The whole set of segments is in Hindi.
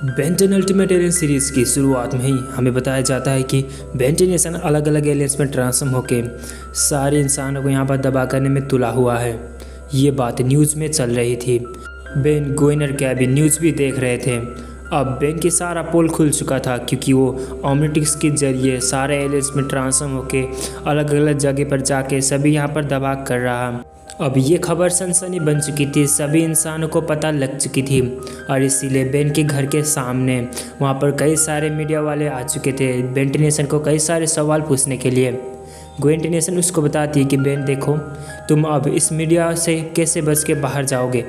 बेन 10 अल्टीमेट एलियन सीरीज़ की शुरुआत में ही हमें बताया जाता है कि बेन 10 नेशन अलग अलग एलियंस में ट्रांसफॉर्म होकर सारे इंसानों को यहाँ पर दबा करने में तुला हुआ है। ये बात न्यूज़ में चल रही थी। बेन, गोइन और कैबिन न्यूज़ भी देख रहे थे। अब बेन की सारा पोल खुल चुका था क्योंकि वो ओमनिट्रिक्स के जरिए सारे एलियंस में ट्रांसफॉर्म होकर अलग अलग जगह पर जाके सभी यहाँ पर दबा कर रहा। अब ये खबर सनसनी बन चुकी थी, सभी इंसानों को पता लग चुकी थी और इसीलिए बेन के घर के सामने वहाँ पर कई सारे मीडिया वाले आ चुके थे बेन 10 नेशन को कई सारे सवाल पूछने के लिए। गोइन 10 नेशन उसको बताती है कि बेन देखो, तुम अब इस मीडिया से कैसे बच के बाहर जाओगे।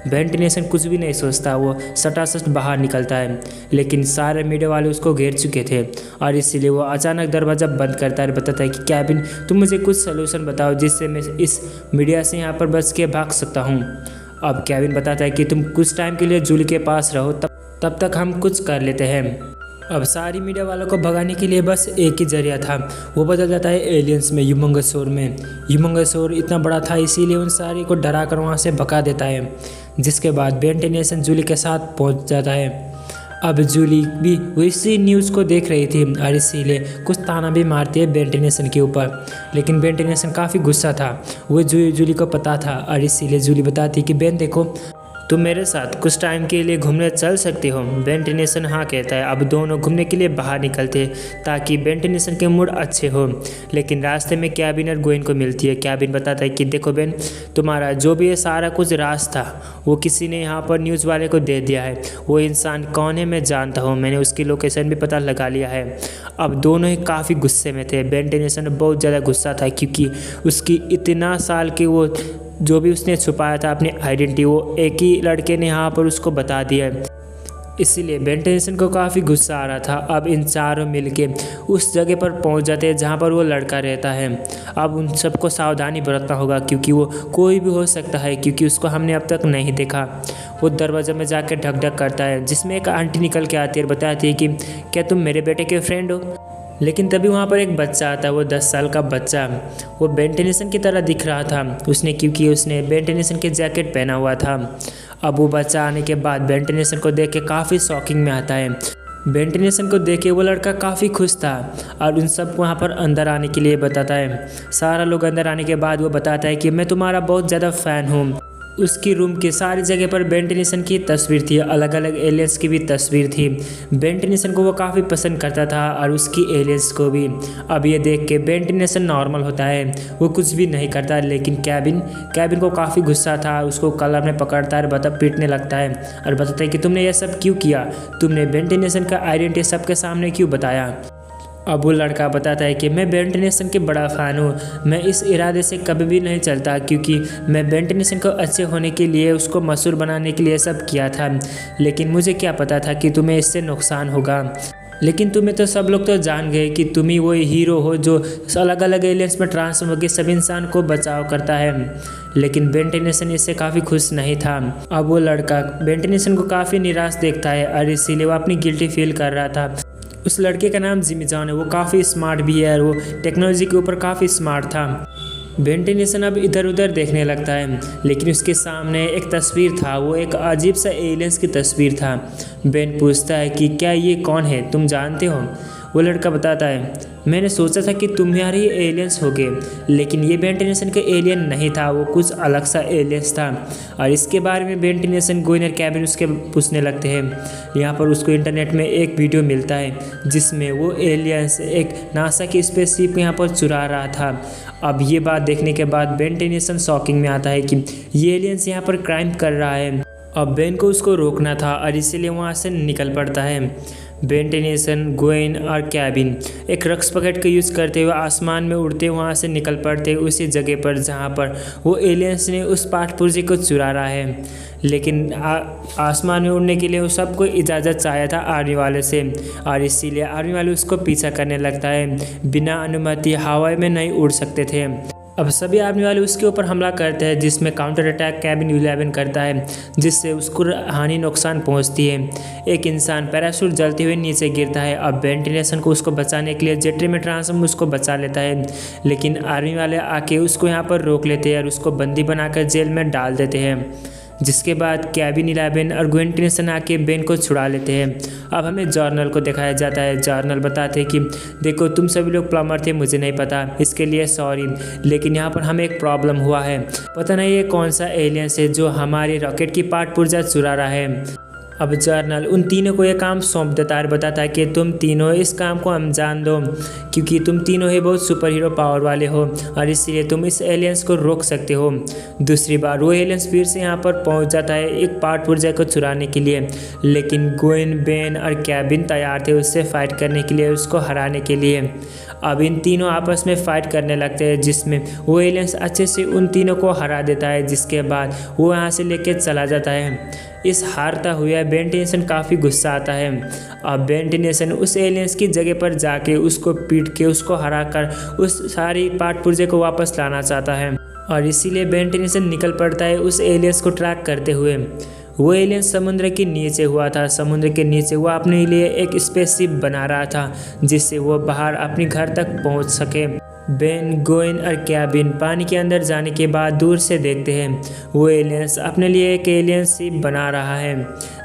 बेन 10 नेशन कुछ भी नहीं सोचता, वो सटासट बाहर निकलता है, लेकिन सारे मीडिया वाले उसको घेर चुके थे और इसीलिए वो अचानक दरवाज़ा बंद करता है और बताता है कि कैबिन, तुम मुझे कुछ सलूशन बताओ जिससे मैं इस मीडिया से यहाँ पर बच के भाग सकता हूँ। अब कैबिन बताता है कि तुम कुछ टाइम के लिए जूली के पास रहो, तब तक हम कुछ कर लेते हैं। अब सारी मीडिया वालों को भगाने के लिए बस एक ही जरिया था, वो बदल जाता है एलियंस में, ह्यूमंगसौर में। ह्यूमंगसौर इतना बड़ा था इसीलिए उन सारी को डरा कर वहाँ से भगा देता है, जिसके बाद बेन 10 नेशन जूली के साथ पहुँच जाता है। अब जूली भी वैसी न्यूज़ को देख रही थी और इसीलिए कुछ ताना भी मारती है बेन 10 नेशन के ऊपर, लेकिन बेन 10 नेशन काफ़ी गुस्सा था, वो जूली को पता था और इसीलिए जूली बताती कि बेन देखो, तुम मेरे साथ कुछ टाइम के लिए घूमने चल सकते हो। बेन 10 नेशन हाँ कहता है। अब दोनों घूमने के लिए बाहर निकलते ताकि बेन 10 नेशन के मूड अच्छे हो, लेकिन रास्ते में कैबिन और गोइन को मिलती है। कैबिन बताता है कि देखो बेन, तुम्हारा जो भी ये सारा कुछ राज था वो किसी ने यहाँ पर न्यूज़ वाले को दे दिया है। वो इंसान कौन है मैं जानता हूँ, मैंने उसकी लोकेशन भी पता लगा लिया है। अब दोनों ही काफ़ी गुस्से में थे। बेन 10 नेशन बहुत ज़्यादा गुस्सा था क्योंकि उसकी इतना साल की वो जो भी उसने छुपाया था अपनी आइडेंटिटी, वो एक ही लड़के ने यहाँ पर उसको बता दिया। इसीलिए बेन 10 नेशन को काफ़ी गुस्सा आ रहा था। अब इन चारों मिलके उस जगह पर पहुँच जाते हैं जहाँ पर वो लड़का रहता है। अब उन सबको सावधानी बरतना होगा क्योंकि वो कोई भी हो सकता है, क्योंकि उसको हमने अब तक नहीं देखा। वो दरवाजे में जाकर ढक ढक करता है, जिसमें एक आंटी निकल के आती है और बताती है कि क्या तुम मेरे बेटे के फ्रेंड हो। लेकिन तभी वहाँ पर एक बच्चा आता है, वो 10 साल का बच्चा। वो बेन 10 नेशन की तरह दिख रहा था क्योंकि उसने बेन 10 नेशन के जैकेट पहना हुआ था। अब वो बच्चा आने के बाद बेन 10 नेशन को देख के काफ़ी शॉकिंग में आता है। बेन 10 नेशन को देख के वो लड़का काफ़ी खुश था और उन सब को वहाँ पर अंदर आने के लिए बताता है। सारा लोग अंदर आने के बाद वो बताता है कि मैं तुम्हारा बहुत ज़्यादा फ़ैन हूँ। उसकी रूम के सारी जगह पर बेन 10 नेशन की तस्वीर थी, अलग अलग एलियंस की भी तस्वीर थी। बेन 10 नेशन को वो काफ़ी पसंद करता था और उसकी एलियंस को भी। अब ये देख के बेन 10 नेशन नॉर्मल होता है, वो कुछ भी नहीं करता, लेकिन कैबिन को काफ़ी गुस्सा था। उसको कलर में पकड़ता है, पीटने लगता है और बताता है कि तुमने ये सब क्यों किया, तुमने बेन 10 नेशन का आइडेंटिटी सबके सामने क्यों बताया। अब वो लड़का बताता है कि मैं बेन 10 नेशन के बड़ा फ़ैन हूँ, मैं इस इरादे से कभी भी नहीं चलता क्योंकि मैं बेन 10 नेशन को अच्छे होने के लिए, उसको मशहूर बनाने के लिए सब किया था, लेकिन मुझे क्या पता था कि तुम्हें इससे नुकसान होगा। लेकिन तुम्हें तो सब लोग तो जान गए कि तुम ही वो हीरो हो जो अलग अलग एलियंस में ट्रांसफॉर्म होकर सभी इंसान को बचाव करता है। लेकिन बेन 10 नेशन इससे काफ़ी खुश नहीं था। अब वो लड़का बेन 10 नेशन को काफ़ी निराश देखता है और इसीलिए वो अपनी गिल्टी फील कर रहा था। उस लड़के का नाम जिमी जॉन है, वो काफ़ी स्मार्ट भी है और वो टेक्नोलॉजी के ऊपर काफ़ी स्मार्ट था। बेन 10 नेशन अब इधर उधर देखने लगता है, लेकिन उसके सामने एक तस्वीर था, वो एक अजीब सा एलियंस की तस्वीर था। बेन पूछता है कि क्या ये कौन है, तुम जानते हो। वो लड़का बताता है मैंने सोचा था कि तुम्हारे ही एलियंस होगे, लेकिन ये बेन 10 नेशन का एलियन नहीं था, वो कुछ अलग सा एलियंस था। और इसके बारे में बेन 10 नेशन, गोइन और कैबिन उसके पूछने लगते हैं। यहाँ पर उसको इंटरनेट में एक वीडियो मिलता है जिसमें वो एलियंस एक नासा की स्पेसशिप यहाँ पर चुरा रहा था। अब ये बात देखने के बाद बेन 10 नेशन शॉकिंग में आता है कि ये एलियंस यहाँ पर क्राइम कर रहा है। अब बेन को उसको रोकना था और इसीलिए वहाँ से निकल पड़ता है। बेन 10 नेशन, गोइन और कैबिन एक रक्स पकड़ के यूज़ करते हुए आसमान में उड़ते वहाँ से निकल पड़ते उसी जगह पर जहाँ पर वो एलियंस ने उस पाठ पुर्जे को चुरा रहा है। लेकिन आसमान में उड़ने के लिए वो सबको इजाज़त चाहिए था आर्मी वाले से और इसीलिए आर्मी वाले उसको पीछा करने लगता है। बिना अनुमति हवा में नहीं उड़ सकते थे। अब सभी आर्मी वाले उसके ऊपर हमला करते हैं, जिसमें काउंटर अटैक कैबिन 11 करता है, जिससे उसको हानि नुकसान पहुंचती है। एक इंसान पैराशूट जलते हुए नीचे गिरता है। अब बेन 10 नेशन को उसको बचाने के लिए जेट्री में ट्रांसफॉर्म उसको बचा लेता है, लेकिन आर्मी वाले आके उसको यहाँ पर रोक लेते हैं और उसको बंदी बनाकर जेल में डाल देते हैं। जिसके बाद केविन 11 और ग्वेन टेनिसन आके बेन को छुड़ा लेते हैं। अब हमें जॉर्नल को दिखाया जाता है। जॉर्नल बताते हैं कि देखो तुम सभी लोग प्लम्बर थे, मुझे नहीं पता, इसके लिए सॉरी, लेकिन यहाँ पर हमें एक प्रॉब्लम हुआ है। पता नहीं ये कौन सा एलियंस है जो हमारे रॉकेट की पार्ट पुर्जा चुरा रहा है। अब जर्नल उन तीनों को ये काम सौंप देता है और बताता है कि तुम तीनों इस काम को अंजाम दो, क्योंकि तुम तीनों ही बहुत सुपर हीरो पावर वाले हो और इसलिए तुम इस एलियंस को रोक सकते हो। दूसरी बार वो एलियंस फिर से यहाँ पर पहुँच जाता है एक पार्ट पुर्जा को चुराने के लिए, लेकिन ग्वेन, बेन और केविन तैयार थे उससे फाइट करने के लिए, उसको हराने के लिए। अब इन तीनों आपस में फाइट करने लगते हैं, जिसमें वो एलियंस अच्छे से उन तीनों को हरा देता है, जिसके बाद वो यहाँ से लेके चला जाता है। इस हारता हुआ बेन टेनिसन काफ़ी गुस्सा आता है। अब बेन टेनिसन उस एलियंस की जगह पर जाके उसको पीट के उसको हरा कर उस सारी पार्ट पुर्जे को वापस लाना चाहता है और इसीलिए बेन टेनिसन निकल पड़ता है उस एलियंस को ट्रैक करते हुए। वो एलियंस समुद्र के नीचे हुआ था। समुद्र के नीचे वो अपने लिए एक स्पेसशिप बना रहा था जिससे वो बाहर अपने घर तक पहुंच सके। बेन, ग्वेन और केविन पानी के अंदर जाने के बाद दूर से देखते हैं वो एलियंस अपने लिए एक एलियन शिप बना रहा है,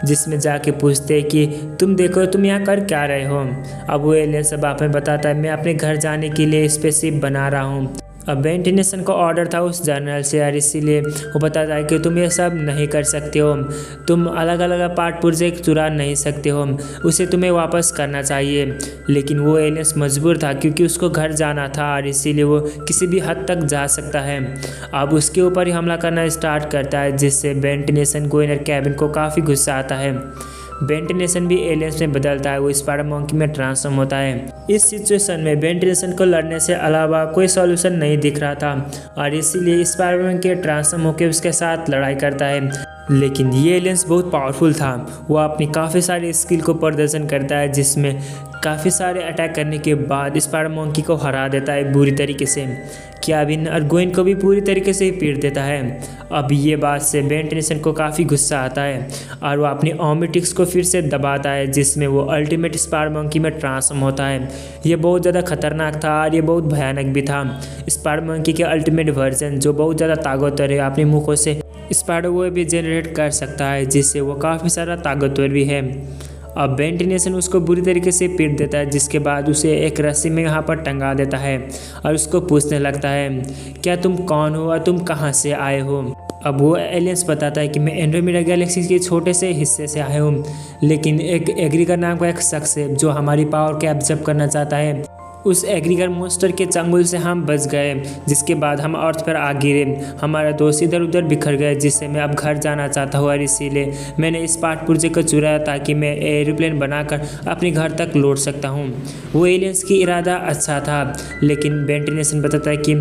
जिसमें जाके पूछते हैं कि तुम देखो तुम यहाँ कर क्या रहे हो। अब वो एलियंस अब आप में बताता है मैं अपने घर जाने के लिए स्पेसशिप बना रहा हूँ। अब बेन टेनिसन को ऑर्डर था उस जनरल से और इसीलिए वो बताता है कि तुम ये सब नहीं कर सकते हो, तुम अलग अलग पार्ट पुर्जे चुरा नहीं सकते हो, उसे तुम्हें वापस करना चाहिए। लेकिन वो एलियंस मजबूर था क्योंकि उसको घर जाना था और इसीलिए वो किसी भी हद तक जा सकता है। अब उसके ऊपर ही हमला करना स्टार्ट करता है, जिससे बेन टेनिसन, ग्वेन और केविन को काफ़ी गुस्सा आता है। बेन टेनिसन भी एलियंस में बदलता है, वो स्पाइडर मंकी में ट्रांसफॉर्म होता है। इस सिचुएशन में बेन टेनिसन को लड़ने से अलावा कोई सॉल्यूशन नहीं दिख रहा था और इसीलिए स्पाइडर मंकी ट्रांसफॉर्म होकर उसके साथ लड़ाई करता है। लेकिन ये एलियंस बहुत पावरफुल था, वो अपनी काफ़ी सारी स्किल को प्रदर्शन करता है, जिसमें काफ़ी सारे अटैक करने के बाद स्पाइडर मंकी को हरा देता है बुरी तरीके से। केविन और ग्वेन को भी पूरी तरीके से पीट देता है। अब ये बात से बेन टेनिसन को काफ़ी गुस्सा आता है और वो अपनी ओमेटिक्स को फिर से दबाता है, जिसमें वो अल्टीमेट स्पाइडर मंकी में ट्रांसफॉर्म होता है। ये बहुत ज़्यादा खतरनाक था और ये बहुत भयानक भी था। स्पाइडर मंकी के अल्टीमेट वर्जन जो बहुत ज़्यादा ताकतवर है, अपने मुखों से स्पाइडर वेब भी जनरेट कर सकता है, जिससे वो काफ़ी सारा ताकतवर भी है। अब बेन टेनिसन उसको बुरी तरीके से पीट देता है, जिसके बाद उसे एक रस्सी में यहाँ पर टंगा देता है और उसको पूछने लगता है क्या तुम कौन हो और तुम कहाँ से आए हो। अब वो एलियंस बताता है कि मैं एंड्रोमेडा गैलेक्सी के छोटे से हिस्से से आया हूँ, लेकिन एक एग्रीगर नाम का एक शख्स है जो हमारी पावर को एब्जॉर्ब करना चाहता है। उस एग्रीगर मॉन्स्टर के चंगुल से हम बच गए, जिसके बाद हम अर्थ पर आ गिरे, हमारा दोस्त इधर उधर बिखर गए, जिससे मैं अब घर जाना चाहता हूँ और इसीलिए मैंने इस पार्ट पुर्जे को चुराया ताकि मैं एरोप्लेन बनाकर अपने घर तक लौट सकता हूँ। वो एलियंस की इरादा अच्छा था, लेकिन बेन टेनिसन बताता है कि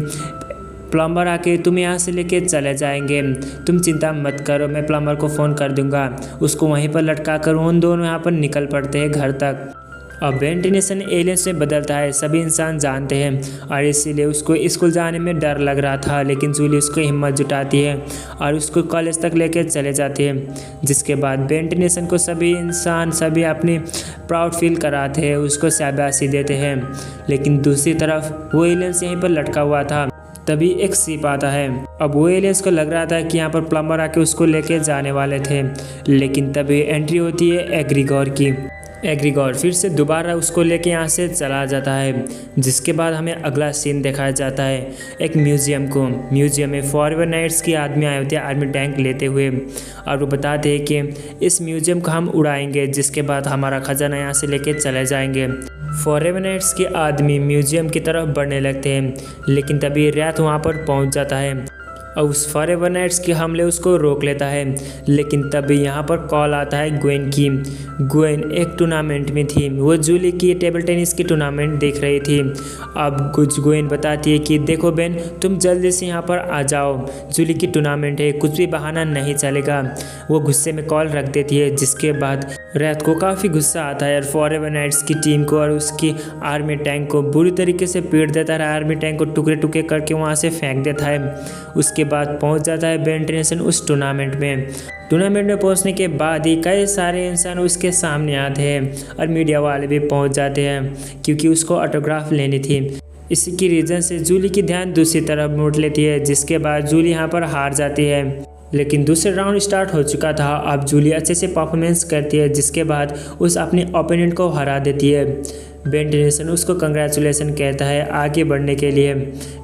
प्लम्बर आके तुम यहाँ से लेके चले जाएंगे, तुम चिंता मत करो, मैं प्लम्बर को फ़ोन कर दूंगा। उसको वहीं पर लटका कर उन दोनों यहाँ पर निकल पड़ते हैं घर तक। अब बेन टेनिसन एलियंस में बदलता है, सभी इंसान जानते हैं और इसीलिए उसको स्कूल जाने में डर लग रहा था, लेकिन जूली उसको हिम्मत जुटाती है और उसको कॉलेज तक लेकर चले जाते हैं। जिसके बाद बेन टेनिसन को सभी इंसान सभी अपनी प्राउड फील कराते हैं, उसको शाबाशी देते हैं। लेकिन दूसरी तरफ वो एलियंस यहीं पर लटका हुआ था। तभी एक शिप आता है। अब वो एलियंस को लग रहा था कि यहाँ पर प्लम्बर आके उसको लेके जाने वाले थे, लेकिन तभी एंट्री होती है एग्रीगोर की। एग्रीगोर फिर से दोबारा उसको लेके यहाँ से चला जाता है। जिसके बाद हमें अगला सीन दिखाया जाता है एक म्यूजियम को। म्यूजियम में फॉरएवर नाइट्स के आदमी आए होते हैं आर्मी टैंक लेते हुए और वो बताते हैं कि इस म्यूजियम को हम उड़ाएंगे, जिसके बाद हमारा खजाना यहाँ से लेके चले जाएंगे। फॉरएवर नाइट्स के आदमी म्यूजियम की तरफ बढ़ने लगते हैं, लेकिन तभी रैथ वहाँ पर पहुँच जाता है और उस फॉरएवर नाइट्स के हमले उसको रोक लेता है। लेकिन तभी यहाँ पर कॉल आता है ग्वेन की। ग्वेन एक टूर्नामेंट में थी, वो जूली की टेबल टेनिस की टूर्नामेंट देख रही थी। अब कुछ ग्वेन बताती है कि देखो बेन, तुम जल्दी से यहाँ पर आ जाओ, जूली की टूर्नामेंट है, कुछ भी बहाना नहीं चलेगा। वो गुस्से में कॉल रख देती है, जिसके बाद रैथ को काफ़ी गुस्सा आता है और फॉरएवर नाइट्स की टीम को और उसकी आर्मी टैंक को बुरी तरीके से पीट देता है। आर्मी टैंक को टुकड़े टुकड़े करके वहाँ से फेंक देता है। उसके बाद पहुंच जाता है बेन टेनिसन उस टूर्नामेंट में। टूर्नामेंट में पहुंचने के बाद ही कई सारे इंसान उसके सामने आते हैं और मीडिया वाले भी पहुंच जाते हैं, क्योंकि उसको ऑटोग्राफ लेनी थी। इसी की रीज़न से जूली की ध्यान दूसरी तरफ मोड़ लेती है, जिसके बाद जूली यहाँ पर हार जाती है। लेकिन दूसरा राउंड स्टार्ट हो चुका था। अब जूली अच्छे से परफॉर्मेंस करती है, जिसके बाद उस अपने ओपोनेंट को हरा देती है। बेन टेनिसन उसको कंग्रेचुलेसन कहता है आगे बढ़ने के लिए,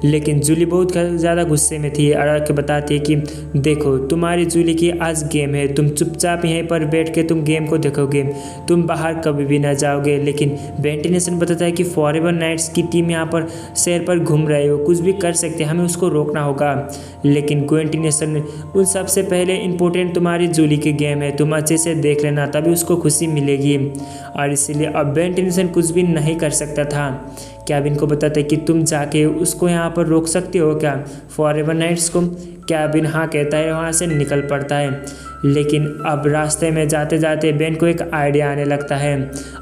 लेकिन जूली बहुत ज़्यादा गुस्से में थी और आके बताती है कि देखो तुम्हारी जूली की आज गेम है, तुम चुपचाप यहीं पर बैठ के तुम गेम को देखोगे, तुम बाहर कभी भी ना जाओगे। लेकिन बेन टेनिसन बताता है कि फॉरएवर नाइट्स की टीम यहाँ पर शहर पर घूम रहे हो, कुछ भी कर सकते हैं, हमें उसको रोकना होगा। लेकिन बेन टेनिसन उन सबसे पहले इम्पोर्टेंट तुम्हारी जूली की गेम है, तुम अच्छे से देख लेना, तभी उसको खुशी मिलेगी। और इसीलिए अब बेन टेनिसन कुछ भी नहीं कर सकता था। कैबिन को बताता है कि तुम जाके उसको यहाँ पर रोक सकते हो क्या, फॉरएवर नाइट्स को। कैबिन हाँ कहता है, वहाँ से निकल पड़ता है। लेकिन अब रास्ते में जाते जाते बेन को एक आइडिया आने लगता है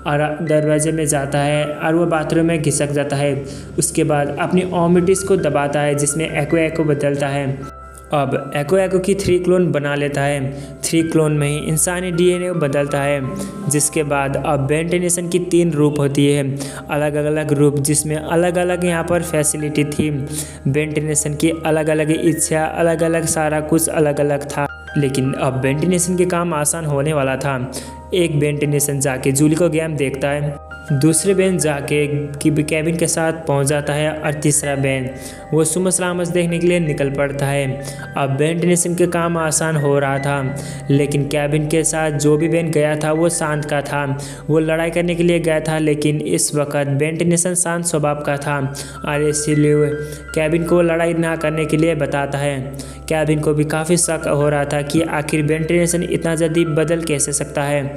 और दरवाजे में जाता है और वो बाथरूम में घिसक जाता है। उसके बाद अपनी ओमिटिस को दबाता है, जिसमें एको बदलता है। अब एको की 3 क्लोन बना लेता है। 3 क्लोन में ही इंसानी डीएनए बदलता है। जिसके बाद अब बेन टेनिसन की 3 रूप होती है, अलग अलग रूप, जिसमें अलग अलग यहाँ पर फैसिलिटी थी। बेन टेनिसन की अलग अलग इच्छा, अलग अलग सारा कुछ अलग अलग था। लेकिन अब बेन टेनिसन के काम आसान होने वाला था। एक बेन टेनिसन जाके जूली को गेम देखता है, दूसरे बेन जाके कैबिन के साथ पहुंच जाता है और तीसरा बेन वो सुबह सलामत देखने के लिए निकल पड़ता है। अब बेन टेनिसन के काम आसान हो रहा था, लेकिन कैबिन के साथ जो भी बेन गया था वो शांत का था, वो लड़ाई करने के लिए गया था। लेकिन इस वक्त बेन टेनिसन शांत स्वभाव का था और इसीलिए कैबिन को लड़ाई ना करने के लिए बताता है। कैबिन को भी काफ़ी शक हो रहा था कि आखिर बेन टेनिसन इतना जल्दी बदल कैसे सकता है।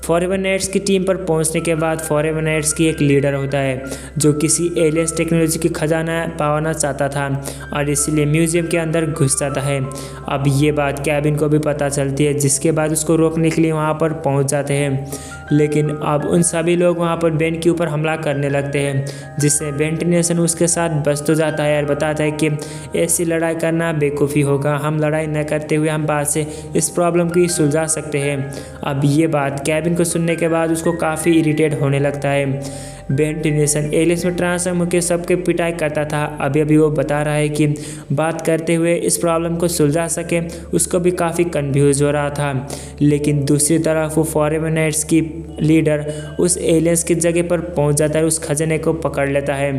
फॉरएवर नाइट्स की टीम पर पहुंचने के बाद फॉरएवर नाइट्स की एक लीडर होता है जो किसी एलियंस टेक्नोलॉजी की खजाना पाना चाहता था और इसलिए म्यूजियम के अंदर घुस जाता है। अब ये बात कैबिन को भी पता चलती है, जिसके बाद उसको रोकने के लिए वहाँ पर पहुँच जाते हैं। लेकिन अब उन सभी लोग वहाँ पर बेन के ऊपर हमला करने लगते हैं, जिससे बेन टेनिसन उसके साथ बच तो जाता है और बताता है कि ऐसी लड़ाई करना बेवकूफ़ी होगा, हम लड़ाई न करते हुए हम बात से इस प्रॉब्लम की सुलझा सकते हैं। अब ये बात कैबिन को सुनने के बाद उसको काफ़ी इरिटेट होने लगता है। बेन टेनिसन एलियंस में ट्रांसफॉर्म होकर सबके पिटाई करता था, अभी वो बता रहा है कि बात करते हुए इस प्रॉब्लम को सुलझा सके, उसको भी काफ़ी कन्फ्यूज हो रहा था। लेकिन दूसरी तरफ वो फॉरएवर नाइट्स की लीडर उस एलियंस की जगह पर पहुंच जाता है, उस खजाने को पकड़ लेता है।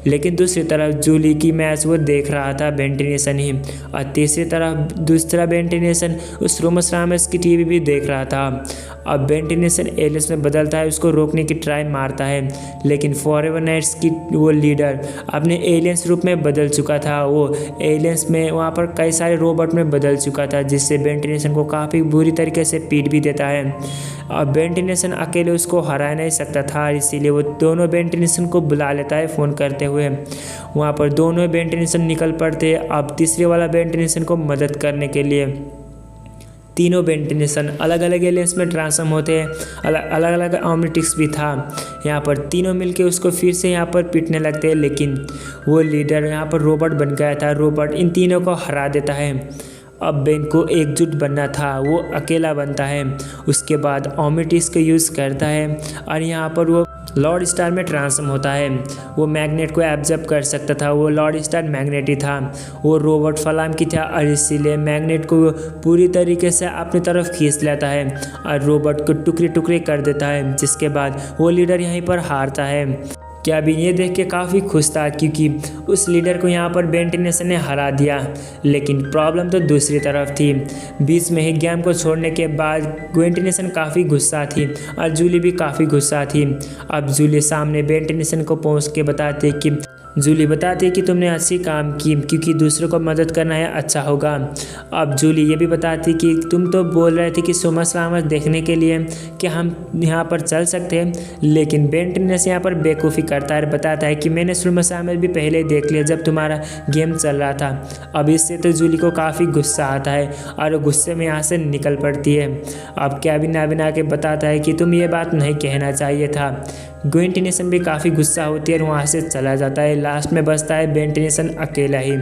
लेकिन दूसरी तरफ जूली की मैच वो देख रहा था बेन टेनिसन ही, और तीसरी तरफ दूसरा बेन टेनिसन उस रोमस रामस की टीवी भी देख रहा था। अब बेन टेनिसन एलियंस में बदलता है, उसको रोकने की ट्राई मारता है, लेकिन फॉरएवर नाइट्स की वो लीडर अपने एलियंस रूप में बदल चुका था। वो एलियंस में वहाँ पर कई सारे रोबोट में बदल चुका था, जिससे बेन टेनिसन को काफ़ी बुरी तरीके से पीट भी देता है। अब बेन टेनिसन अकेले उसको हरा नहीं सकता था, इसीलिए वो दोनों बेन टेनिसन को बुला लेता है फ़ोन करते हुए। वहाँ पर दोनों बेन टेनिसन निकल पड़ते हैं अब तीसरे वाला बेन टेनिसन को मदद करने के लिए। तीनों बेन टेनिसन अलग अलग एलियंस में ट्रांसफॉर्म होते हैं, अलग अलग ओमनिट्रिक्स भी था। यहाँ पर तीनों मिलके उसको फिर से यहाँ पर पीटने लगते हैं, लेकिन वो लीडर यहाँ पर रोबोट बन गया था। रोबोट इन तीनों को हरा देता है। अब बेन को एकजुट बनना था, वो अकेला बनता है। उसके बाद ओमिटिस को यूज़ करता है और यहाँ पर वो लॉर्ड स्टार में ट्रांसफॉर्म होता है। वो मैग्नेट को एब्जॉर्ब कर सकता था, वो लॉर्ड स्टार मैग्नेट ही था। वो रोबोट फलाम की था और इसीलिए मैग्नेट को पूरी तरीके से अपनी तरफ खींच लेता है और रोबोट को टुकड़े टुकड़े कर देता है। जिसके बाद वो लीडर यहीं पर हारता है। कैबिन ये देख के काफ़ी खुश था, क्योंकि उस लीडर को यहाँ पर बेन टेनिसन ने हरा दिया। लेकिन प्रॉब्लम तो दूसरी तरफ थी। बीच में ही गेम को छोड़ने के बाद बेन टेनिसन काफ़ी गुस्सा थी और जूली भी काफ़ी गुस्सा थी। अब जूली सामने बेन टेनिसन को पहुँच के बताती कि जूली बताती है कि तुमने अच्छी काम की, क्योंकि दूसरों को मदद करना है अच्छा होगा। अब जूली ये भी बताती कि तुम तो बोल रहे थे कि सुबह सलामत देखने के लिए कि हम यहाँ पर चल सकते हैं, लेकिन बेन टेनिसन यहाँ पर बेवकूफ़ी करता है, बताता है कि मैंने सुबह सलामत भी पहले देख लिया जब तुम्हारा गेम चल रहा था। अब इससे तो जूली को काफ़ी गुस्सा आता है और गुस्से में यहाँ से निकल पड़ती है। अब कैबिन आके बताता है कि तुम ये बात नहीं कहना चाहिए था। बेन टेनिसन भी काफ़ी गुस्सा होती है और वहाँ से चला जाता है। लास्ट में बचता है बेन टेनिसन अकेला ही।